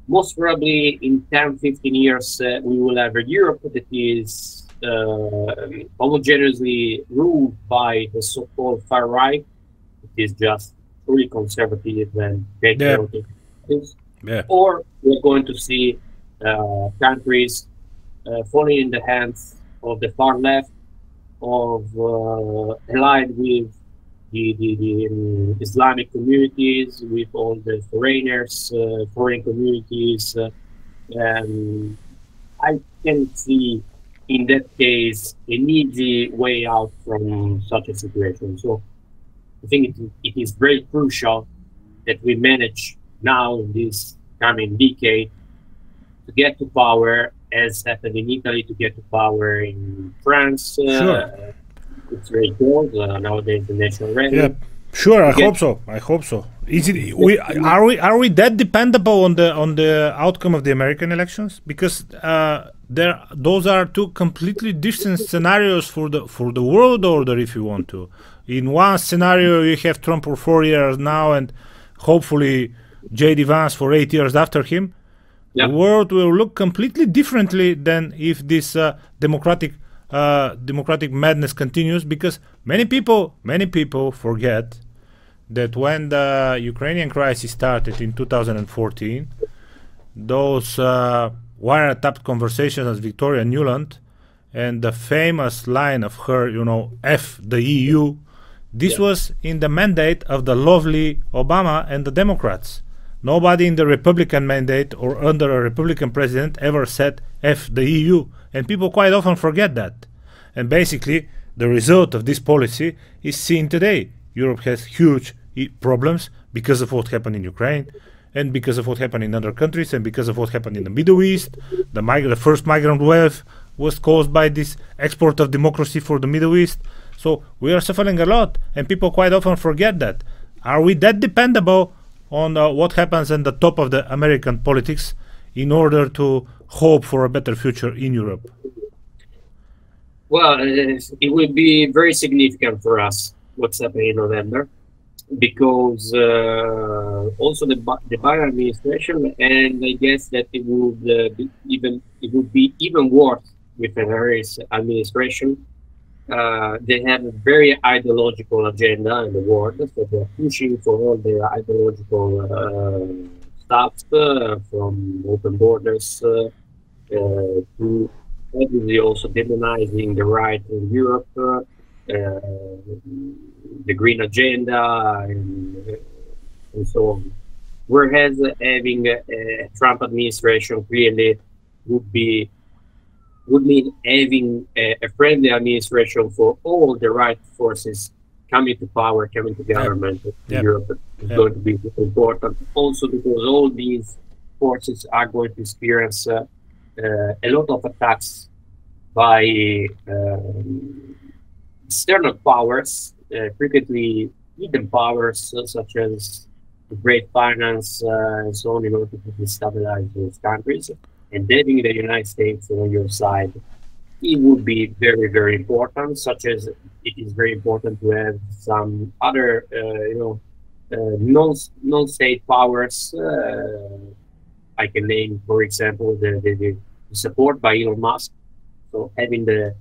Most probably in 10, 15 years, we will have a Europe that is homogeneously ruled by the so-called far right. It is just fully conservative and patriotic. Yeah. Or we're going to see countries falling in the hands of the far left, allied with the Islamic communities, with all the foreigners, foreign communities. And I can see in that case an easy way out from such a situation. So I think it is very crucial that we manage now in this coming decade to get to power, as happened in Italy, to get to power in France. Sure. It's very cold nowadays. The national rally. Yeah, sure. I hope so. Is it? Are we that dependable on the outcome of the American elections? Because those are two completely different scenarios for the world order, if you want to. In one scenario, you have Trump for 4 years now, and hopefully J.D. Vance for 8 years after him. Yep. The world will look completely differently than if this democratic madness continues, because many people forget that when the Ukrainian crisis started in 2014, those wiretapped conversations with Victoria Nuland and the famous line of her, F the EU, this was in the mandate of the lovely Obama and the Democrats. Nobody in the Republican mandate or under a Republican president ever said F the EU, and people quite often forget that. And basically, the result of this policy is seen today. Europe has huge problems because of what happened in Ukraine, and because of what happened in other countries, and because of what happened in the Middle East. The first migrant wave was caused by this export of democracy for the Middle East. So we are suffering a lot, and people quite often forget that. Are we that dependable on what happens in the top of the American politics in order to hope for a better future in Europe? Well, it will be very significant for us what's happening in November, because also the Biden administration, and I guess that it would be even worse with the Harris administration. They have a very ideological agenda in the world, so they're pushing for all their ideological stuff, from open borders to obviously also demonizing the right in Europe, the green agenda, and so on. Whereas having a Trump administration clearly would mean having a friendly administration for all the right forces coming to power, coming to government in Europe is going to be important. Also because all these forces are going to experience a lot of attacks by external powers, frequently hidden powers such as the great finance and so on, in order to destabilize those countries. And having the United States on your side, it would be very, very important, such as it is very important to have some other, non-state powers. I can name, for example, the support by Elon Musk. So having the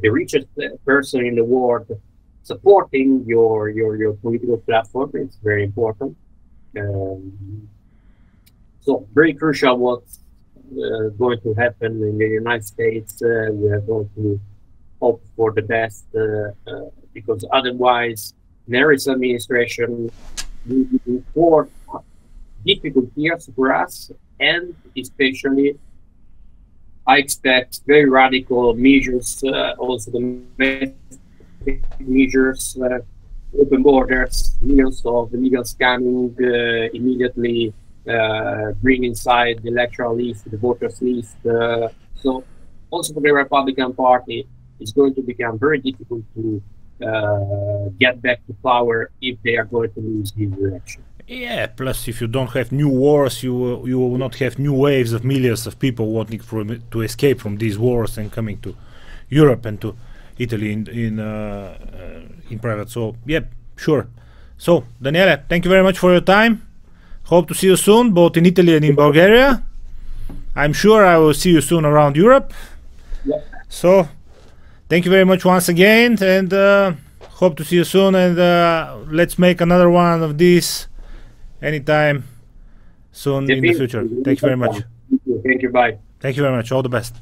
richest person in the world supporting your political platform is very important. So very crucial what's going to happen in the United States. We are going to hope for the best, because otherwise Harris administration will be for difficult years for us, and especially I expect very radical measures, also the measures, open borders, millions of illegals coming, immediately bring inside the electoral list, the voters list. So also for the Republican Party, it's going to become very difficult to get back to power if they are going to lose this election. Yeah, plus if you don't have new wars, you will not have new waves of millions of people wanting to escape from these wars and coming to Europe and to Italy in private. So, yeah, sure. So, Daniele, thank you very much for your time. Hope to see you soon, both in Italy and in Bulgaria. I'm sure I will see you soon around Europe. Yeah. So, thank you very much once again, and hope to see you soon. And let's make another one of these anytime soon in the future. Thank you very much. Thank you. Bye. Thank you very much. All the best.